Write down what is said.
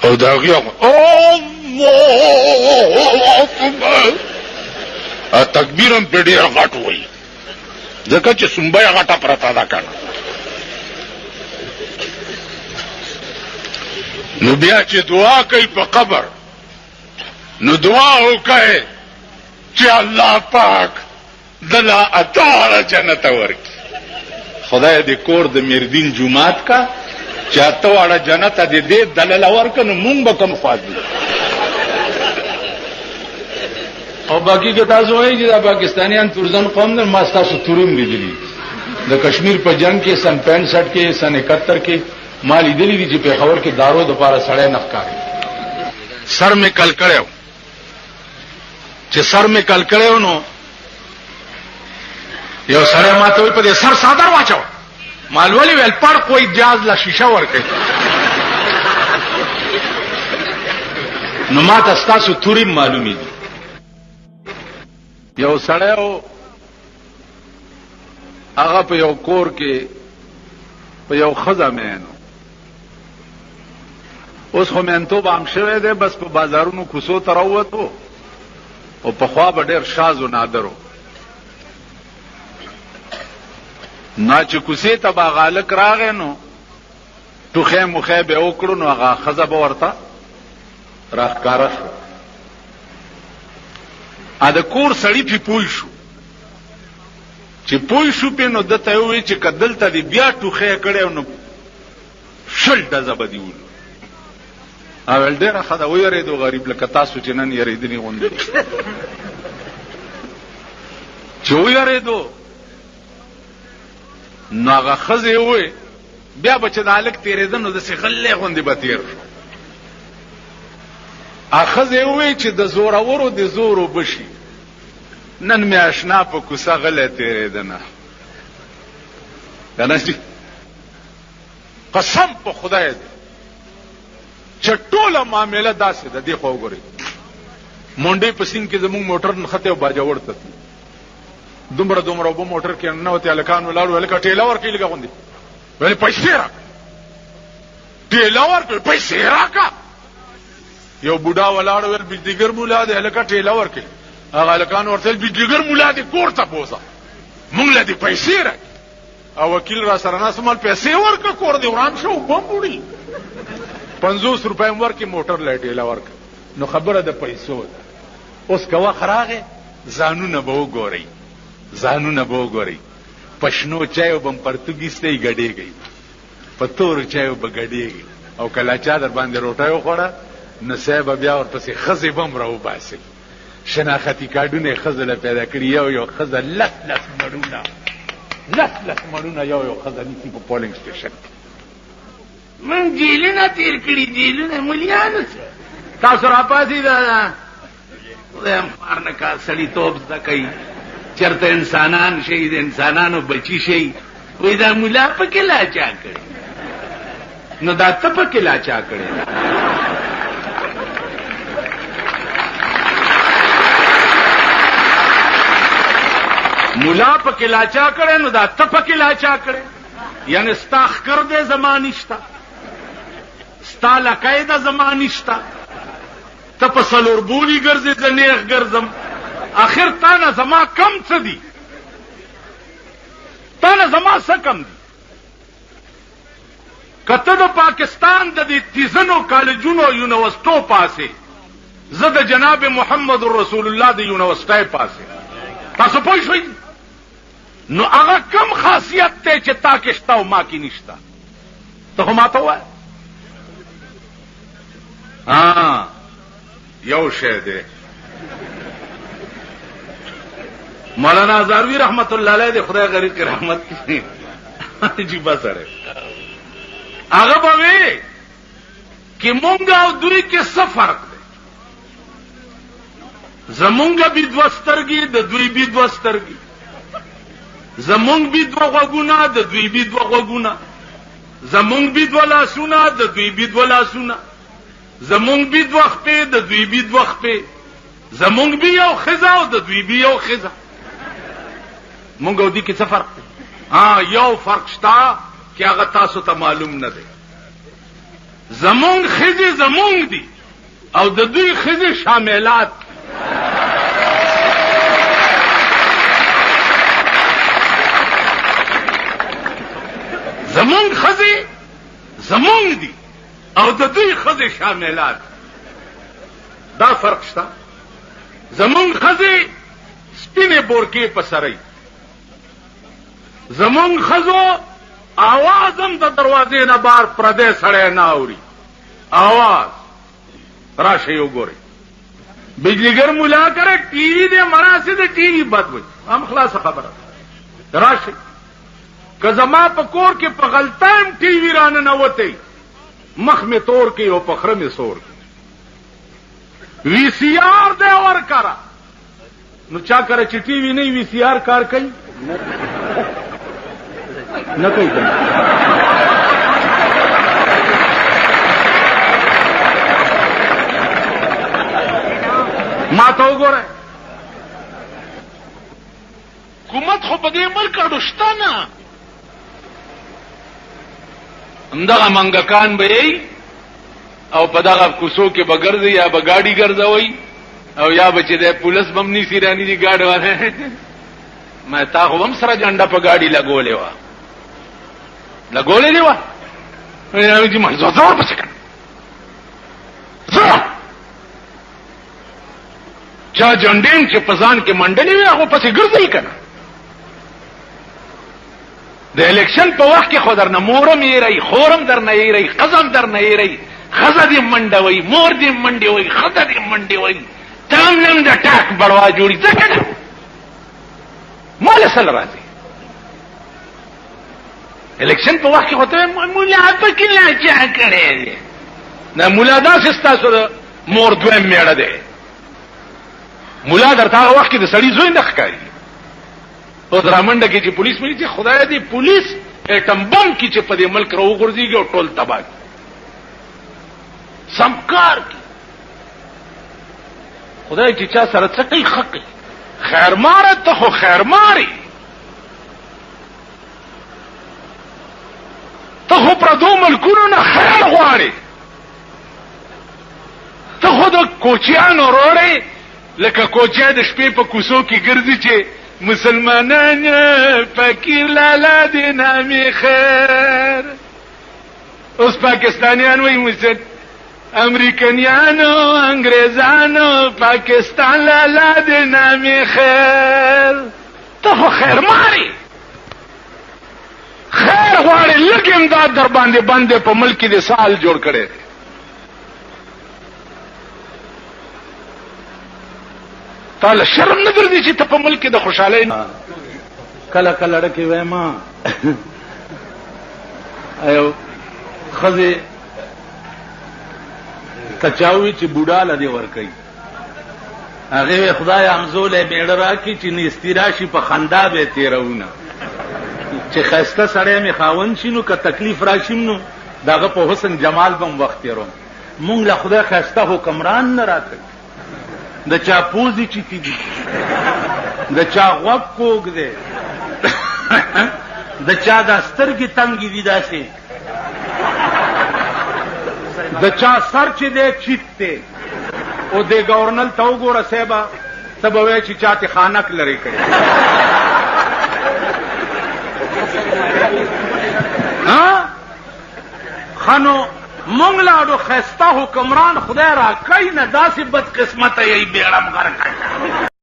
او دا غي الله اکبر تکبیرم په ډیر غټ وای ځکه چې سنبه غټه پرتا ده کنه. نو بیا چې دعا کوي په قبر نو دعا وکړي چې الله پاک دلا اتاره جنت ورکړي. خدای دې کور د میردین جمعات کا چاته واړه جنت دې دلل ورکنه مونږ به کم فاضل. او باقی که تاسو وایي چې دا پاکستانیان تورزن قوم نه، ما تاسو تورم لیدلی د کشمیر په جنگ کې سن 65 کې سن 71 کې ما لیدلی دي چې پیښور کې دارو د پاره سړی نخکاري. سر می کل کړو چې سر می کل کړو نو یو سره ماته وي په سر صادر واچو مالولی ویل پر کوئی جاز لا شیشه ورکړي. نو ما تاسو تورم معلومي دي. یو سړیو هغه په یو کور کې په یو خزه مینو، اوس خو مینتوب عام شوی دی، بس په بازارونو کوڅو ته راووتو او په خوا به ډېر شاز و نادرو. نا چې کوڅې ته به هغه هلک راغی نو ټوخی موخی به یې وکړو نو هغه ښځه به ورته راښکاره شو. ا د کور سړی پې پوه شو، چې پوه شو پې نو ده ته یې وویل چې که دلته دې بیا ټوخی کړی نو 20 ډزه به دې ولو. ویل ډېره ښه ده ویرېدو غریب لکه تاسو چې نن یېرېدنې غوندې. چې ویرېدو نو هغه ښځې وویل بیا به چې د هلک تېرېده نو داسې غلې غوندې به تېر شو. ښځې وویل چې د زورورو د زورو بشي، نن مې اشنا په کوڅه غلی تېرېده نه کنه چې قسم په خدای دی چې ټوله معامله داسې ده. دې خوا وګورئ مونډۍ په سیند کې زموږ موټر نښتې او باجوړ ته دومره اوبه موټر کې ننوتې هلکان ولاړو. هلکه ټېله ورکړي لږه غوندې ویلې پیسې راکړه، ټېله ورکړې پیسې راکړه. یو بوډا ولاړ ویل بجلیګر مولا دی، هلکه ټېله ورکړي. هغه هلکان ورته ویل بجلیګر مولا دی کور ته بوځه مونږ له دې پیسې راکړي. او وکیل را سره ناست مال پیسې ورکړه کور دې وران شو بم وړي 50 روپۍ ورکړي موټر له ټېله ورکړه. نو خبره د پیسو ده. اوس که وخت راغی ځانونه به وګورئ، ځانونه به وګورئ. په شنو چایو به م پرتوګ ایستی ګډېږئ، په تورو چایو به ګډېږئ. او کله چا در باندې روټۍ وخوړه نو صاحب بیا ورپسې ښځې به م راوباسئ. شناختي کارډونه یې ښځو له پیدا کړي. یو ښځه لس مړونه یو ښځه نیسي په پولنګ سټیشن کې. من جیلونه تیر کړي، جیلونه ملیانو تاسو راپاسئ. دا خدای مار نه کا سړیتوب زده کوي، چېرته انسانان شي، د انسانانو بچي شي. وایي دا ملا پکې لاچا کړي. نو دا ته پکې لاچا کړي. ملا پکې لاچا کړي نو دا ته پکې لاچا کړي. یعنی ستا ښکر دی زما نشته، ستا لکۍ ده زما نشته، ته په څلور بولي ګرځې زه نیغ ګرځم. آخر تا نه زما کم څه دي؟ تا نه زما څه کم دي؟ که ته د پاکستان د دې تیزنو کالجونو یونیورسټو پاسې، زه د جناب محمد رسول الله د یونیورسټۍ پاسې. تاسو پوه شئ؟ نو هغه کم خاصیت دی چې تا کې شته او ما کې نشته؟ ته خو ماته ووایه. یو شی دی مولانا هزاروی رحمت الله علیه دی، خدای غریب کی رحمت کړي، عجیبه سره هغه به وی چې مونږ او دوی کې څه فرق دی؟ زمونږ بي دوه سترګې، د دوی بي دوه سترګې. زمونږ بي دوه غوږونه، د دوی بي دوه غوږونه. زمونږ بي دوه لاسونه، د دوی بي دوه لاسونه. زمونږ بي دوه خپې، د دوی بي دوه خپې. زمونږ بي یو ښځه او د دوی بي یو ښځه. مونږ او دوی کې څه فرق دی؟ یو فرق شته چې هغه تاسو ته معلوم نه دی. زمونږ ښځې زمونږ دي او د دوی ښځې شاملات. زمونږ ښځې زمونږ دي او د دوی ښځې شاملات. دا فرق شته. زمونږ ښځې سپینې بورکې په سرۍ، زمونږ ښځو आवाज هم د دروازې نه بار پردی سړی نه اوري. आवाज راشئ وګورئ. بجلیګر ملا کرے ٹی وی دے مراسه د ٹی وی بد وي هم خلاص خبره. راشئ که زما په کور کې په غلطایم ٹی وی رانه نه وتی مخ می تور کې او په خره می سور وی سی آر دے ور کرا نو چا کرے چې ٹی وی نه وی سی آر کار کوي نه کوي. ما ته وګوره حکومت خو په دې ملک اړو شته نه. همدغه منګکان به یې او په دغه کوڅو کې به ګرځي یا به ګاډي ګرځوي او یا به چې د پولیس بم نیسي رانی دي ګاډي وانه. ما تا خو هم سره جنډه په ګاډي لګولې وه لګولې وه چې ما زور پسې کړ چا جنډې چې په ځان کې منډلې وي هغه پسې ګرځي که نه. د الیکشن په وخت کې خو درنه مورم ایرئ خورم درنه ایرئ قزم درنه ایرئ ښځه دې منډه وئ مور دې منډې وئ ښځه دې منډې وئ تام نم د ټاک بړوا جوړي ځکه نه مال سل راځي. الیکشن په وخت کې خو ته مولا پکې لا چا کړی دی نه مولا داسې ستاسو د مور دویم میړه دی. مولا درته هغه وخت کې د سړي زوی نه ښکاري. اوس رامنډه کې چې پولیس مې چې خدای دې پولیس اټم بم کې چې په دې ملک راوغورځېږي او ټول تباه سمکار کی خدای چې چا سره څه کوي ښه کوي. خیرماره ته خو خیرمارې ته خو پردو ملکونو نه خیر غواړې. ته خو د کوچیانو روړې لکه کوچیا د شپې په کوڅو کې ګرځي چې مسلمانان فقیر لالا دې نامې خیر. اوس پاکستانیان وایي امریکنیانو انګریزانو پاکستان لالا دې نامې خیر. ته خو خیر ماري خیر غواړې لږ امداد در باندې بندې په ملک دې سال جوړ کړي. تعالی شرم نه ګرځي چې ته په ملک د خوشحالۍ کله کله ډکې وایم ایو ښځې کچاوي چې بوډا له دې ورکوي هغې خدای همزولی بیړه راکړي چې نیستي راشي په خندا به یې تېروونه چې ښایسته سړی مې خاوند شي نو که تکلیف راشي نو د هغه په حسن جمال به م وخت تېروم. مونږ له خدای ښایسته حکمران نه راکوي. د چا پوزې چیتي دي د چا غوږ کوږ دی د چا دا سترګې تنګې دي داسې د چا سر چې دی چیت دی او دې ګورنل ته وګوره صاحبه ته به وایې چې چا تې خانک لرې کړی. ښه نو مونږ لاړو ښایسته حکمران خدای را کوي نه داسې بد قسمته یې بیړم غرقه